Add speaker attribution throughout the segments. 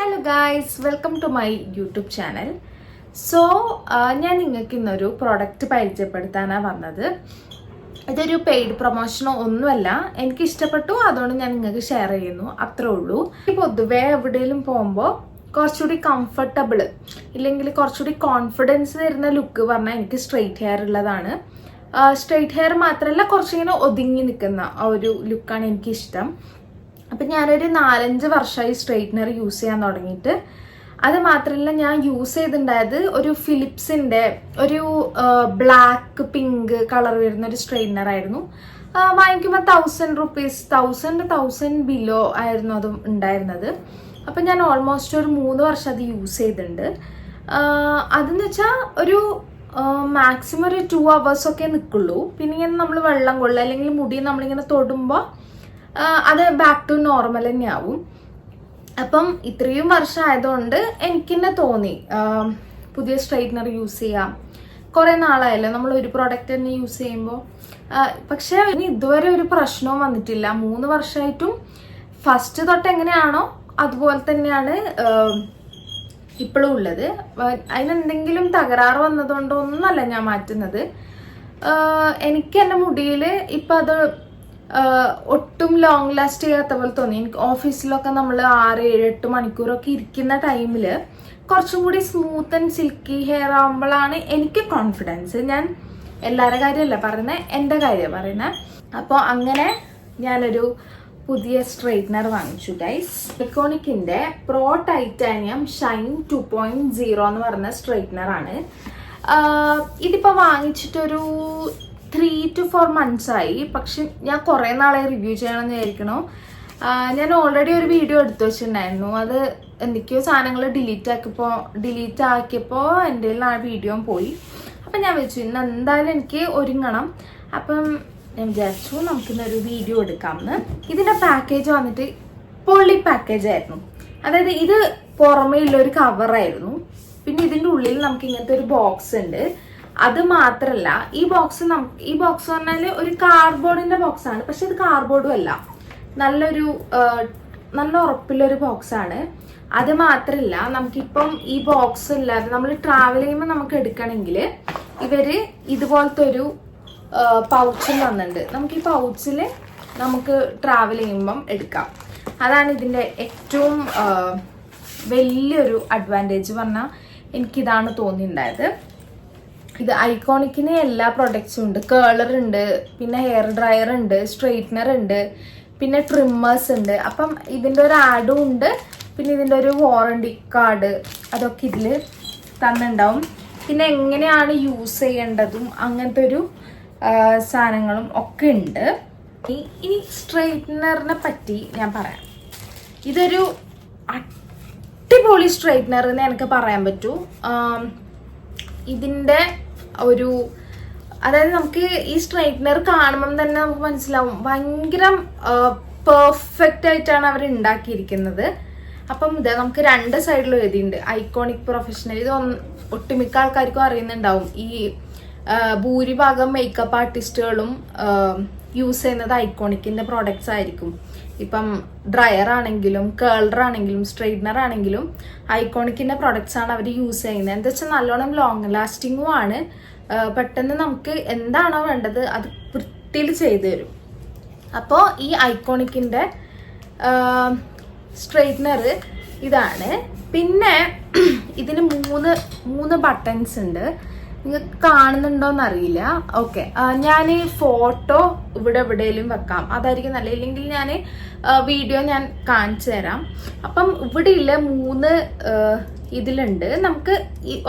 Speaker 1: Hello guys, welcome to my YouTube channel. So ഞാൻ നിങ്ങൾക്ക് ഇന്നൊരു പ്രൊഡക്റ്റ് പരിചയപ്പെടുത്താനാണ് വന്നത്. ഇതൊരു പെയ്ഡ് പ്രൊമോഷനോ ഒന്നുമല്ല, എനിക്ക് ഇഷ്ടപ്പെട്ടു, അതുകൊണ്ട് ഞാൻ നിങ്ങൾക്ക് ഷെയർ ചെയ്യുന്നു, അത്രേ ഉള്ളൂ. പൊതുവെ എവിടെയെങ്കിലും പോകുമ്പോൾ കുറച്ചുകൂടി കംഫർട്ടബിൾ ഇല്ലെങ്കിൽ കുറച്ചുകൂടി കോൺഫിഡൻസ് തരുന്ന ലുക്ക് പറഞ്ഞാൽ എനിക്ക് സ്ട്രെയിറ്റ് ഹെയർ ഉള്ളതാണ്. സ്ട്രെയിറ്റ് ഹെയർ മാത്രമല്ല, കുറച്ചിങ്ങനെ ഒതുങ്ങി നിൽക്കുന്ന ആ ഒരു ലുക്കാണ് എനിക്കിഷ്ടം. അപ്പം ഞാനൊരു 4-5 വർഷമായി സ്ട്രെയിറ്റ്നർ യൂസ് ചെയ്യാൻ തുടങ്ങിയിട്ട്. അത് മാത്രമല്ല, ഞാൻ യൂസ് ചെയ്തിട്ടുണ്ടായത് ഒരു ഫിലിപ്സിൻ്റെ ഒരു ബ്ലാക്ക് പിങ്ക് കളർ വരുന്ന ഒരു സ്ട്രെയിറ്റ്നർ ആയിരുന്നു. വാങ്ങിക്കുമ്പോൾ 1000 rupees 1000 ബിലോ ആയിരുന്നു അതും ഉണ്ടായിരുന്നത്. അപ്പം ഞാൻ ഓൾമോസ്റ്റ് ഒരു 3 വർഷം അത് യൂസ് ചെയ്തിട്ടുണ്ട്. അതെന്ന് വെച്ചാൽ ഒരു മാക്സിമം ഒരു 2 hours ഒക്കെ നിൽക്കുള്ളൂ. പിന്നെ ഇങ്ങനെ നമ്മൾ വെള്ളം കൊള്ളുക അല്ലെങ്കിൽ മുടി നമ്മളിങ്ങനെ തൊടുമ്പോൾ അത് ബാക്ക് ടു നോർമൽ തന്നെയാവും. അപ്പം ഇത്രയും വർഷം ആയതുകൊണ്ട് എനിക്ക് തന്നെ തോന്നി പുതിയ സ്ട്രെയിറ്റ്നർ യൂസ് ചെയ്യാം. കുറേ നാളായല്ലോ നമ്മൾ ഒരു പ്രോഡക്റ്റ് തന്നെ യൂസ് ചെയ്യുമ്പോൾ. പക്ഷേ ഇനി ഇതുവരെ ഒരു പ്രശ്നവും വന്നിട്ടില്ല. 3 വർഷമായിട്ടും ഫസ്റ്റ് തൊട്ട് എങ്ങനെയാണോ അതുപോലെ തന്നെയാണ് ഇപ്പോഴും ഉള്ളത്. അതിനെന്തെങ്കിലും തകരാറ് വന്നതുകൊണ്ടോ ഒന്നല്ല ഞാൻ മാറ്റുന്നത്. എനിക്ക് എൻ്റെ മുടിയിൽ ഇപ്പം അത് ഒട്ടും ലോങ് ലാസ്റ്റ് ചെയ്യാത്ത പോലെ തോന്നി. എനിക്ക് ഓഫീസിലൊക്കെ നമ്മൾ 6-7-8 മണിക്കൂറൊക്കെ ഇരിക്കുന്ന ടൈമിൽ കുറച്ചും കൂടി സ്മൂത്ത് ആൻഡ് സിൽക്കി ഹെയർ ആകുമ്പോഴാണ് എനിക്ക് കോൺഫിഡൻസ്. ഞാൻ എല്ലാവരുടെ കാര്യമല്ല പറയുന്നത്, എൻ്റെ കാര്യമാണ് പറയുന്നത്. അപ്പോൾ അങ്ങനെ ഞാനൊരു പുതിയ സ്ട്രെയിറ്റ്നർ വാങ്ങിച്ചു ഗൈസ്. ഐക്കോണിക്കിൻ്റെ പ്രോ ടൈറ്റാനിയം ഷൈൻ 2.0 എന്ന് പറഞ്ഞ സ്ട്രെയിറ്റ്നറാണ്. ഇതിപ്പോൾ വാങ്ങിച്ചിട്ടൊരു 3 to 4 months ആയി. പക്ഷെ ഞാൻ കുറേ നാളെ റിവ്യൂ ചെയ്യണമെന്ന് വിചാരിക്കണോ. ഞാൻ ഓൾറെഡി ഒരു വീഡിയോ എടുത്തു വെച്ചിട്ടുണ്ടായിരുന്നു. അത് എന്തൊക്കെയോ സാധനങ്ങൾ ഡിലീറ്റ് ആക്കിയപ്പോൾ എൻ്റെ ആ വീഡിയോ പോയി. അപ്പം ഞാൻ വെച്ചു ഇന്ന് എന്തായാലും എനിക്ക് ഒരുങ്ങണം. അപ്പം ഞാൻ വിചാരിച്ചു നമുക്കിന്നൊരു വീഡിയോ എടുക്കാമെന്ന്. ഇതിൻ്റെ പാക്കേജ് വന്നിട്ട് പൊള്ളി പാക്കേജ് ആയിരുന്നു. അതായത് ഇത് പുറമേ ഉള്ളൊരു കവറായിരുന്നു. പിന്നെ ഇതിൻ്റെ ഉള്ളിൽ നമുക്ക് ഇങ്ങനത്തെ ഒരു ബോക്സ് ഉണ്ട്. അത് മാത്രല്ല, ഈ ബോക്സ് പറഞ്ഞാൽ ഒരു കാർഡ്ബോർഡിന്റെ ബോക്സ് ആണ്. പക്ഷെ ഇത് കാർഡ്ബോർഡും അല്ല, നല്ല ഉറപ്പുള്ളൊരു ബോക്സ് ആണ്. അത് മാത്രല്ല, നമുക്കിപ്പം ഈ ബോക്സ് ഇല്ലാതെ നമ്മൾ ട്രാവൽ ചെയ്യുമ്പോൾ നമുക്ക് എടുക്കണമെങ്കിൽ ഇവര് ഇതുപോലത്തെ ഒരു പൗച്ചും തന്നിട്ടുണ്ട്. നമുക്ക് ഈ പൗച്ചിൽ നമുക്ക് ട്രാവൽ ചെയ്യുമ്പം എടുക്കാം. അതാണ് ഇതിന്റെ ഏറ്റവും വലിയൊരു അഡ്വാൻറ്റേജ് പറഞ്ഞാൽ എനിക്കിതാണ് തോന്നിയിട്ടുണ്ടായത്. ഇത് ഐക്കോണിക്കിന് എല്ലാ പ്രൊഡക്ട്സും ഉണ്ട്. കേളർ ഉണ്ട്, പിന്നെ ഹെയർ ഡ്രയർ ഉണ്ട്, സ്ട്രെയിറ്റ്നർ ഉണ്ട്, പിന്നെ ട്രിമ്മേഴ്സ് ഉണ്ട്. അപ്പം ഇതിൻ്റെ ഒരു ആഡും ഉണ്ട്. പിന്നെ ഇതിൻ്റെ ഒരു വാറണ്ടി കാർഡ് അതൊക്കെ ഇതിൽ തന്നിട്ടുണ്ടാവും. പിന്നെ എങ്ങനെയാണ് യൂസ് ചെയ്യേണ്ടതും അങ്ങനത്തെ ഒരു സാധനങ്ങളും ഒക്കെ ഉണ്ട്. ഇനി സ്ട്രെയിറ്റ്നറിനെ പറ്റി ഞാൻ പറയാം. ഇതൊരു അടിപൊളി സ്ട്രെയിറ്റ്നർ എന്ന് എനിക്ക് പറയാൻ പറ്റൂ. ഇതിൻ്റെ അതായത് നമുക്ക് ഈ സ്ട്രെയിറ്റ്നർ കാണുമ്പം തന്നെ നമുക്ക് മനസ്സിലാവും ഭയങ്കര പെർഫെക്റ്റ് ആയിട്ടാണ് അവർ ഉണ്ടാക്കിയിരിക്കുന്നത്. അപ്പം ഇത് നമുക്ക് 2 സൈഡിലും എഴുതിയിട്ടുണ്ട് ഐക്കോണിക് പ്രൊഫഷണൽ. ഇത് ഒട്ടുമിക്ക ആൾക്കാർക്കും അറിയുന്നുണ്ടാവും. ഈ ഭൂരിഭാഗം മേക്കപ്പ് ആർട്ടിസ്റ്റുകളും യൂസ് ചെയ്യുന്നത് ഐക്കോണിക്കിൻ്റെ പ്രോഡക്ട്സ് ആയിരിക്കും. ഇപ്പം ഡ്രയർ ആണെങ്കിലും കേളർ ആണെങ്കിലും സ്ട്രെയിറ്റ്നർ ആണെങ്കിലും ഐക്കോണിക്കിൻ്റെ പ്രോഡക്ട്സ് ആണ് അവർ യൂസ് ചെയ്യുന്നത്. എന്താ വെച്ചാൽ നല്ലോണം ലോങ് ലാസ്റ്റിങ്ങും ആണ്. പെട്ടെന്ന് നമുക്ക് എന്താണോ വേണ്ടത് അത് വൃത്തിയിൽ ചെയ്തു തരും. അപ്പോൾ ഈ ഐക്കോണിക്കിൻ്റെ സ്ട്രെയിറ്റ്നർ ഇതാണ്. പിന്നെ ഇതിന് 3 ബട്ടൺസ് ഉണ്ട്. നിങ്ങൾക്ക് കാണുന്നുണ്ടോന്ന് അറിയില്ല. ഓക്കെ, ഞാൻ ഫോട്ടോ ഇവിടെ എവിടെയെങ്കിലും വെക്കാം, അതായിരിക്കും നല്ല. ഇല്ലെങ്കിൽ ഞാൻ വീഡിയോ ഞാൻ കാണിച്ചു തരാം. അപ്പം ഇവിടെ ഇല്ല 3 ഇതിലുണ്ട്. നമുക്ക്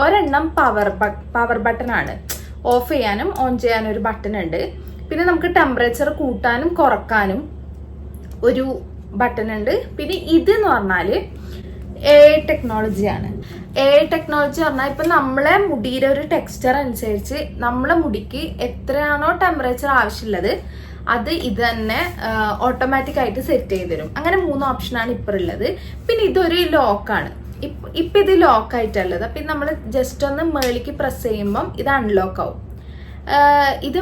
Speaker 1: ഒരെണ്ണം പവർ ബട്ടൺ ആണ്. ഓഫ് ചെയ്യാനും ഓൺ ചെയ്യാനും ഒരു ബട്ടൺ ഉണ്ട്. പിന്നെ നമുക്ക് ടെമ്പറേച്ചർ കൂട്ടാനും കുറക്കാനും ഒരു ബട്ടൺ ഉണ്ട്. പിന്നെ ഇതെന്ന് പറഞ്ഞാൽ AI ടെക്നോളജിയാണ്. AI ടെക്നോളജി പറഞ്ഞാൽ ഇപ്പം നമ്മളെ മുടിയുടെ ഒരു ടെക്സ്ചർ അനുസരിച്ച് നമ്മളെ മുടിക്ക് എത്രയാണോ ടെമ്പറേച്ചർ ആവശ്യമുള്ളത് അത് ഇത് തന്നെ ഓട്ടോമാറ്റിക് ആയിട്ട് സെറ്റ് ചെയ്ത് തരും. അങ്ങനെ 3 ഓപ്ഷനാണ് ഇപ്പോൾ ഉള്ളത്. പിന്നെ ഇതൊരു ലോക്കാണ്. ഇപ്പം ഇത് ലോക്കായിട്ടുള്ളത്. അപ്പം നമ്മൾ ജസ്റ്റ് ഒന്ന് മേളിക്ക് പ്രസ് ചെയ്യുമ്പം ഇത് അൺലോക്ക് ആവും. ഇത്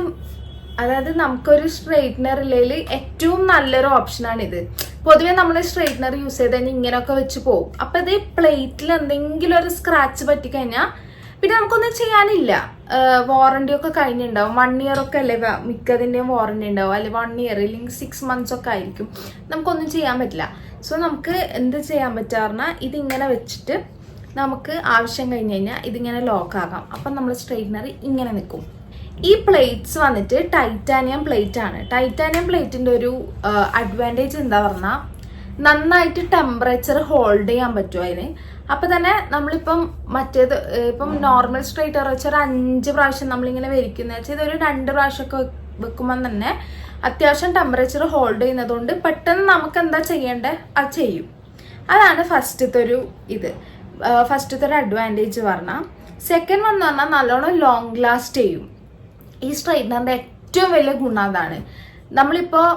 Speaker 1: അതായത് നമുക്കൊരു സ്ട്രെയിറ്റ്നറിൽ ഏറ്റവും നല്ലൊരു ഓപ്ഷനാണ് ഇത്. പൊതുവെ നമ്മൾ സ്ട്രെയിറ്റ്നർ യൂസ് ചെയ്ത് കഴിഞ്ഞാൽ ഇങ്ങനെയൊക്കെ വെച്ച് പോകും. അപ്പം ഇത് പ്ലേറ്റിൽ എന്തെങ്കിലും ഒരു സ്ക്രാച്ച് പറ്റിക്കഴിഞ്ഞാൽ പിന്നെ നമുക്കൊന്നും ചെയ്യാനില്ല. വാറണ്ടി ഒക്കെ കഴിഞ്ഞിട്ടുണ്ടാവും. 1 ഇയർ ഒക്കെ അല്ലേ മിക്കതിൻ്റെയും വാറണ്ടി ഉണ്ടാവും, അല്ലെ 1 ഇയർ ഇല്ലെങ്കിൽ 6 മന്ത്സ് ഒക്കെ ആയിരിക്കും. നമുക്കൊന്നും ചെയ്യാൻ പറ്റില്ല. സോ നമുക്ക് എന്ത് ചെയ്യാൻ പറ്റുക പറഞ്ഞാൽ ഇതിങ്ങനെ വെച്ചിട്ട് നമുക്ക് ആവശ്യം കഴിഞ്ഞ് കഴിഞ്ഞാൽ ഇതിങ്ങനെ ലോക്ക് ആകാം. അപ്പം നമ്മൾ സ്ട്രെയിറ്റ്നർ ഇങ്ങനെ നിൽക്കും. ഈ പ്ലേറ്റ്സ് വന്നിട്ട് ടൈറ്റാനിയം പ്ലേറ്റ് ആണ്. ടൈറ്റാനിയം പ്ലേറ്റിൻ്റെ ഒരു അഡ്വാൻറ്റേജ് എന്താ പറഞ്ഞാൽ നന്നായിട്ട് ടെമ്പറേച്ചർ ഹോൾഡ് ചെയ്യാൻ പറ്റും അതിന്. അപ്പം തന്നെ നമ്മളിപ്പം മറ്റേത് ഇപ്പം നോർമൽ സ്ട്രെയിറ്റർ വെച്ചാൽ 5 പ്രാവശ്യം നമ്മളിങ്ങനെ വരിക്കുന്ന വെച്ചാൽ ഇതൊരു 2 പ്രാവശ്യമൊക്കെ വെക്കുമ്പോൾ തന്നെ അത്യാവശ്യം ടെമ്പറേച്ചർ ഹോൾഡ് ചെയ്യുന്നതുകൊണ്ട് പെട്ടെന്ന് നമുക്ക് എന്താ ചെയ്യേണ്ടത് അത് ചെയ്യും. അതാണ് ഫസ്റ്റത്തെ ഒരു അഡ്വാൻറ്റേജ് പറഞ്ഞാൽ. സെക്കൻഡ് വൺ എന്ന് പറഞ്ഞാൽ നല്ലോണം ലോങ് ലാസ്റ്റ് ചെയ്യും. ഈ സ്ട്രെയിറ്റ്നറിൻ്റെ ഏറ്റവും വലിയ ഗുണം അതാണ്. നമ്മളിപ്പോൾ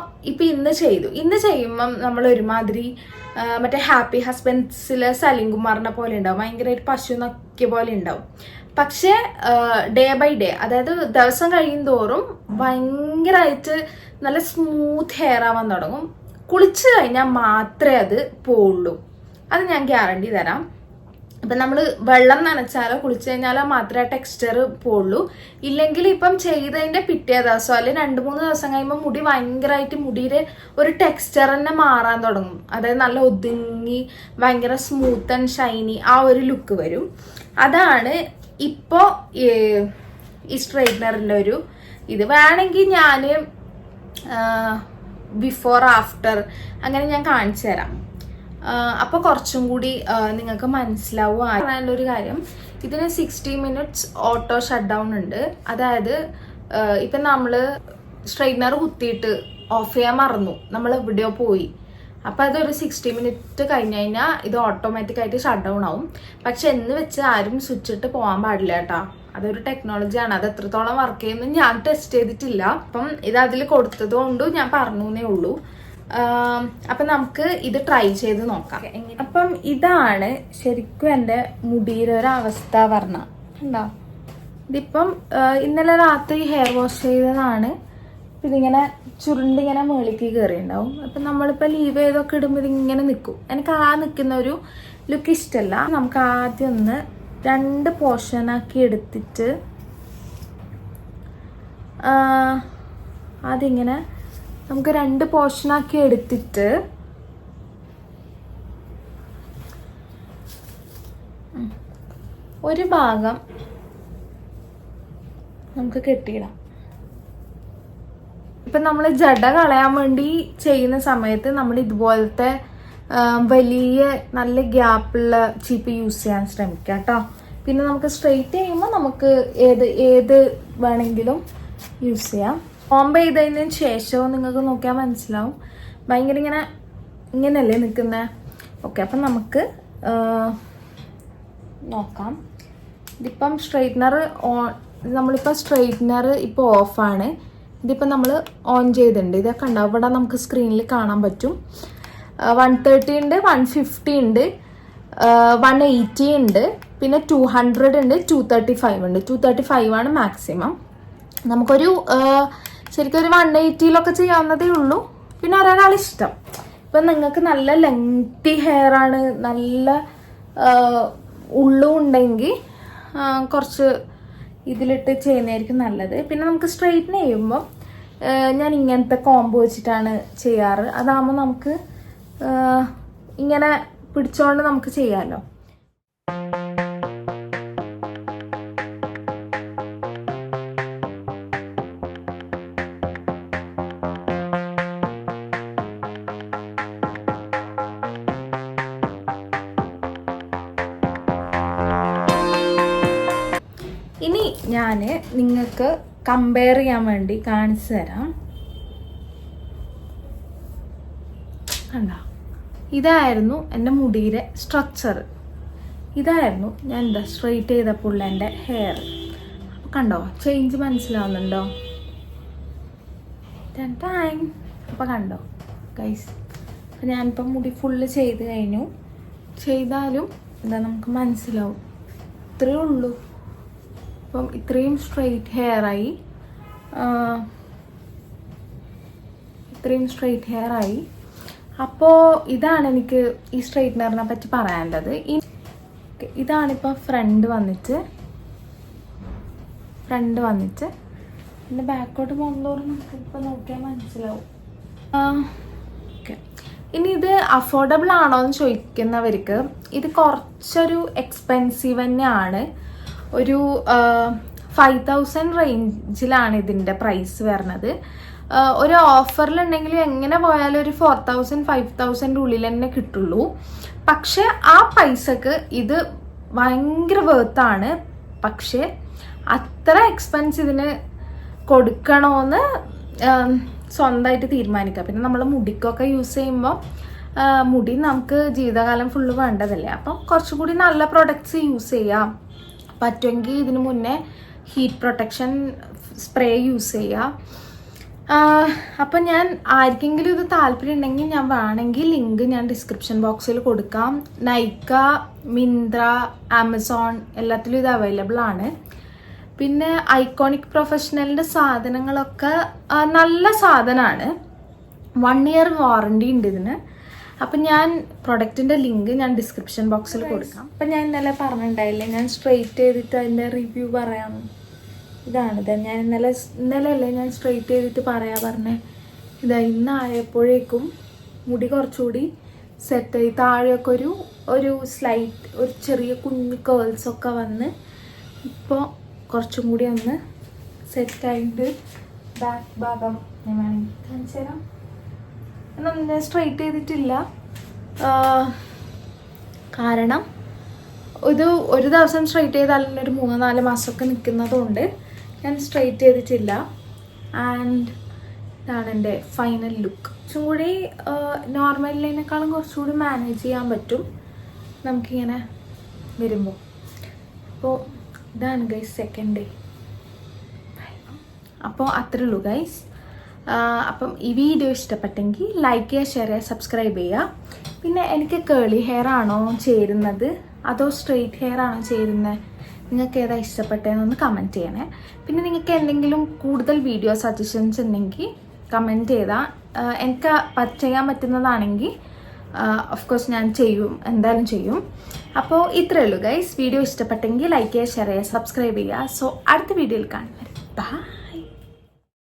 Speaker 1: ഇന്ന് ചെയ്യുമ്പം നമ്മൾ ഒരുമാതിരി മറ്റേ ഹാപ്പി ഹസ്ബൻഡ്സിലെ സലീം കുമാറിനെ പോലെ ഉണ്ടാവും, ഭയങ്കര ഒരു പശു നക്കിയ പോലെ ഉണ്ടാവും. പക്ഷേ ഡേ ബൈ ഡേ, അതായത് ദിവസം കഴിയും തോറും ഭയങ്കരമായിട്ട് നല്ല സ്മൂത്ത് ഹെയർ ആവാൻ തുടങ്ങും. കുളിച്ച് കഴിഞ്ഞാൽ മാത്രമേ അത് പോവുള്ളൂ, അത് ഞാൻ ഗ്യാരണ്ടി തരാം. ഇപ്പം നമ്മൾ വെള്ളം നനച്ചാലോ കുളിച്ചു കഴിഞ്ഞാലോ മാത്രമേ ആ ടെക്സ്ചർ പോവുള്ളൂ. ഇല്ലെങ്കിൽ ഇപ്പം ചെയ്തതിൻ്റെ പിറ്റേ ദിവസം അല്ലെങ്കിൽ 2-3 ദിവസം കഴിയുമ്പോൾ മുടി ഭയങ്കരമായിട്ട് മുടിയുടെ ഒരു ടെക്സ്ചർ തന്നെ മാറാൻ തുടങ്ങും. അതായത് നല്ല ഒതുങ്ങി ഭയങ്കര സ്മൂത്ത് ആൻഡ് ഷൈനി ആ ഒരു ലുക്ക് വരും. അതാണ് ഇപ്പോൾ ഈ സ്ട്രെയിറ്റ്നറിൻ്റെ ഒരു ഇത്. വേണമെങ്കിൽ ഞാൻ ബിഫോർ ആഫ്റ്റർ അങ്ങനെ ഞാൻ കാണിച്ചു തരാം. അപ്പോൾ കുറച്ചും കൂടി നിങ്ങൾക്ക് മനസ്സിലാവും. ഒരു കാര്യം, ഇതിന് 60 minutes ഓട്ടോ ഷട്ട് ഡൗൺ ഉണ്ട്. അതായത് ഇപ്പം നമ്മൾ സ്ട്രെയിറ്റ്നർ കുത്തിയിട്ട് ഓഫ് ചെയ്യാൻ മറന്നു, നമ്മൾ എവിടെയോ പോയി, അപ്പം അതൊരു 60 minutes കഴിഞ്ഞ് കഴിഞ്ഞാൽ ഇത് ഓട്ടോമാറ്റിക്കായിട്ട് ഷട്ട് ഡൗൺ ആവും. പക്ഷെ എന്ന് വെച്ച് ആരും സ്വിച്ച് ഇട്ട് പോകാൻ പാടില്ല കേട്ടോ. അതൊരു ടെക്നോളജിയാണ്. അത് എത്രത്തോളം വർക്ക് ചെയ്യുന്നു ഞാൻ ടെസ്റ്റ് ചെയ്തിട്ടില്ല. അപ്പം ഇത് അതിൽ കൊടുത്തത് കൊണ്ട് ഞാൻ പറഞ്ഞേ ഉള്ളൂ. അപ്പം നമുക്ക് ഇത് ട്രൈ ചെയ്ത് നോക്കാം. അപ്പം ഇതാണ് ശരിക്കും എൻ്റെ മുടിയുടെ ഒരവസ്ഥ പറഞ്ഞ ഉണ്ടോ. ഇതിപ്പം ഇന്നലെ രാത്രി ഹെയർ വാഷ് ചെയ്തതാണ്. ഇതിങ്ങനെ ചുരുണ്ടിങ്ങനെ മേളിക്ക് കയറിയിട്ടുണ്ടാവും. അപ്പം നമ്മളിപ്പോൾ ലീവ് ചെയ്തൊക്കെ ഇടുമ്പോൾ ഇതിങ്ങനെ നിൽക്കും. എനിക്ക് ആ നിൽക്കുന്ന ഒരു ലുക്ക് ഇഷ്ടമല്ല. നമുക്ക് ആദ്യം ഒന്ന് 2 പോർഷനാക്കി എടുത്തിട്ട് അതിങ്ങനെ നമുക്ക് 2 പോർഷനാക്കി എടുത്തിട്ട് ഒരു ഭാഗം നമുക്ക് കെട്ടിയിടാം. ഇപ്പം നമ്മൾ ജട കളയാൻ വേണ്ടി ചെയ്യുന്ന സമയത്ത് നമ്മൾ ഇതുപോലത്തെ വലിയ നല്ല ഗ്യാപ്പുള്ള ചീപ്പ് യൂസ് ചെയ്യാൻ ശ്രമിക്കുക കേട്ടോ. പിന്നെ നമുക്ക് സ്ട്രെയിറ്റ് ചെയ്യുമ്പോൾ നമുക്ക് ഏത് വേണമെങ്കിലും യൂസ് ചെയ്യാം. കോംബ് ചെയ്തതിന് ശേഷവും നിങ്ങൾക്ക് നോക്കിയാൽ മനസ്സിലാവും ഭയങ്കര ഇങ്ങനെയല്ലേ നിൽക്കുന്നത്. ഓക്കെ, അപ്പം നമുക്ക് നോക്കാം. ഇതിപ്പം നമ്മളിപ്പോൾ സ്ട്രെയിറ്റ്നർ ഇപ്പോൾ ഓഫാണ്. ഇതിപ്പോൾ നമ്മൾ ഓൺ ചെയ്തിട്ടുണ്ട്. ഇതൊക്കെ ഉണ്ടാവും ഇവിടെ നമുക്ക് സ്ക്രീനിൽ കാണാൻ പറ്റും. 130 ഉണ്ട്, 150 ഉണ്ട്, 180 ഉണ്ട്, പിന്നെ 200 ഉണ്ട്, 235 ഉണ്ട്. 235 ആണ് മാക്സിമം. നമുക്കൊരു ശരിക്കും ഒരു 180 ചെയ്യാവുന്നതേ ഉള്ളൂ. പിന്നെ ഒരാൾ ഇഷ്ടം. ഇപ്പം നിങ്ങൾക്ക് നല്ല ലെങ്തി ഹെയർ ആണ്, നല്ല ഉള്ളും ഉണ്ടെങ്കിൽ കുറച്ച് ഇതിലിട്ട് ചെയ്യുന്നതായിരിക്കും നല്ലത്. പിന്നെ നമുക്ക് സ്ട്രെയിറ്റൻ ചെയ്യുമ്പോൾ ഞാൻ ഇങ്ങനത്തെ കോംബോ വെച്ചിട്ടാണ് ചെയ്യാറ്. അതാകുമ്പോൾ നമുക്ക് ഇങ്ങനെ പിടിച്ചോണ്ട് നമുക്ക് ചെയ്യാമല്ലോ. ഇനി ഞാൻ നിങ്ങൾക്ക് കമ്പയർ ചെയ്യാൻ വേണ്ടി കാണിച്ചു തരാം. കണ്ടോ, ഇതായിരുന്നു എൻ്റെ മുടിയുടെ സ്ട്രക്ചർ. ഇതായിരുന്നു ഞാൻ സ്ട്രെയിറ്റ് ചെയ്തപ്പോൾ ഉള്ള എൻ്റെ ഹെയർ. അപ്പോൾ കണ്ടോ ചേഞ്ച് മനസ്സിലാവുന്നുണ്ടോ? അപ്പോൾ കണ്ടോ ഗൈസ്, അപ്പോൾ ഞാനിപ്പം മുടി ഫുള്ള് ചെയ്ത് കഴിഞ്ഞു. ചെയ്താലും എന്താ നമുക്ക് മനസ്സിലാവും, ഇത്രയേ ഉള്ളൂ. അപ്പം ഇത്രയും സ്ട്രെയിറ്റ് ഹെയറായി. അപ്പോൾ ഇതാണ് എനിക്ക് ഈ സ്ട്രെയിറ്റ്നറിനെ പറ്റി പറയാനുള്ളത്. ഇതാണിപ്പോൾ ഫ്രണ്ട് വന്നിട്ട് പിന്നെ ബാക്കോട്ട് പോകുന്നതോറും നമുക്ക് ഇപ്പോൾ നോക്കിയാൽ മനസ്സിലാവും. ഓക്കെ, ഇനി ഇത് അഫോർഡബിൾ ആണോ എന്ന് ചോദിക്കുന്നവർക്ക് ഇത് കുറച്ചൊരു എക്സ്പെൻസീവ് തന്നെയാണ്. ഒരു 5000 റേഞ്ചിലാണ് ഇതിൻ്റെ പ്രൈസ് വരുന്നത്. ഒരു ഓഫറിലുണ്ടെങ്കിൽ എങ്ങനെ പോയാലും ഒരു 4000 5000 ഉള്ളിൽ തന്നെ കിട്ടുള്ളൂ. പക്ഷെ ആ പൈസക്ക് ഇത് ഭയങ്കര വേർത്താണ്. പക്ഷെ അത്ര എക്സ്പെൻസ് ഇതിന് കൊടുക്കണമെന്ന് സ്വന്തമായിട്ട് തീരുമാനിക്കാം. പിന്നെ നമ്മൾ മുടിക്കൊക്കെ യൂസ് ചെയ്യുമ്പോൾ മുടി നമുക്ക് ജീവിതകാലം ഫുള്ള് വേണ്ടതല്ലേ. അപ്പം കുറച്ചുകൂടി നല്ല പ്രൊഡക്ട്സ് യൂസ് ചെയ്യാം. പറ്റുമെങ്കിൽ ഇതിന് മുന്നേ ഹീറ്റ് പ്രൊട്ടക്ഷൻ സ്പ്രേ യൂസ് ചെയ്യുക. അപ്പം ഞാൻ ആർക്കെങ്കിലും ഇത് താല്പര്യം ഉണ്ടെങ്കിൽ ഞാൻ വേണമെങ്കിൽ ലിങ്ക് ഞാൻ ഡിസ്ക്രിപ്ഷൻ ബോക്സിൽ കൊടുക്കാം. നൈക്ക, മിന്ത്ര, ആമസോൺ എല്ലാത്തിലും ഇത് അവൈലബിൾ ആണ്. പിന്നെ ഐക്കോണിക് പ്രൊഫഷണലിൻ്റെ സാധനങ്ങളൊക്കെ നല്ല സാധനമാണ്. 1 year വാറണ്ടി ഉണ്ട് ഇതിന്. അപ്പം ഞാൻ പ്രൊഡക്റ്റിൻ്റെ ലിങ്ക് ഞാൻ ഡിസ്ക്രിപ്ഷൻ ബോക്സിൽ കൊടുക്കാം. അപ്പം ഞാൻ ഇന്നലെ പറഞ്ഞിട്ടുണ്ടായില്ലേ ഞാൻ സ്ട്രെയിറ്റ് ചെയ്തിട്ട് അതിൻ്റെ റിവ്യൂ പറയാം. ഇതാണിത്. ഞാൻ ഇന്നലെ ഞാൻ സ്ട്രെയിറ്റ് ചെയ്തിട്ട് പറഞ്ഞേ. ഇതാ ഇന്നായപ്പോഴേക്കും മുടി കുറച്ചുകൂടി സെറ്റായി. താഴെയൊക്കെ ഒരു സ്ലൈറ്റ് ഒരു ചെറിയ കുഞ്ഞു കേൾസൊക്കെ വന്ന് ഇപ്പോൾ കുറച്ചും കൂടി ഒന്ന് സെറ്റായിട്ട് ബാക്ക് ഭാഗം ഞാൻ വേണമെങ്കിൽ കാണിച്ചു തരാം. ഞാൻ സ്ട്രെയിറ്റ് ചെയ്തിട്ടില്ല. കാരണം ഇത് ഒരു ദിവസം സ്ട്രെയിറ്റ് ചെയ്താൽ ഒരു 3-4 മാസമൊക്കെ നിൽക്കുന്നതുകൊണ്ട് ഞാൻ സ്ട്രെയിറ്റ് ചെയ്തിട്ടില്ല. ആൻഡ് ഇതാണ് എൻ്റെ ഫൈനൽ ലുക്ക്. കുറച്ചും കൂടി നോർമലിനേക്കാളും കുറച്ചുകൂടി മാനേജ് ചെയ്യാൻ പറ്റും നമുക്കിങ്ങനെ വരുമ്പോൾ. അപ്പോൾ ഇതാണ് ഗൈസ് സെക്കൻഡ് ഡേ. അപ്പോൾ അത്രേ ഉള്ളൂ ഗൈസ്. അപ്പം ഈ വീഡിയോ ഇഷ്ടപ്പെട്ടെങ്കിൽ ലൈക്ക് ചെയ്യുക, ഷെയർ ചെയ്യുക, സബ്സ്ക്രൈബ് ചെയ്യുക. പിന്നെ എനിക്ക് കേളി ഹെയർ ആണോ ചേരുന്നത് അതോ സ്ട്രെയിറ്റ് ഹെയർ ആണോ ചേരുന്നത്, നിങ്ങൾക്ക് ഏതാ ഇഷ്ടപ്പെട്ടതെന്നൊന്ന് കമൻറ്റ് ചെയ്യണേ. പിന്നെ നിങ്ങൾക്ക് എന്തെങ്കിലും കൂടുതൽ വീഡിയോ സജഷൻസ് ഉണ്ടെങ്കിൽ കമൻറ്റ് ചെയ്താൽ എനിക്ക് ചെയ്യാൻ പറ്റുന്നതാണെങ്കിൽ ഓഫ് കോഴ്സ് ഞാൻ എന്തായാലും ചെയ്യും. അപ്പോൾ ഇത്രയേ ഉള്ളൂ ഗൈസ്. വീഡിയോ ഇഷ്ടപ്പെട്ടെങ്കിൽ ലൈക്ക് ചെയ്യുക, ഷെയർ ചെയ്യുക, സബ്സ്ക്രൈബ് ചെയ്യുക. സോ അടുത്ത വീഡിയോയിൽ കാണുന്നത്. ബൈ.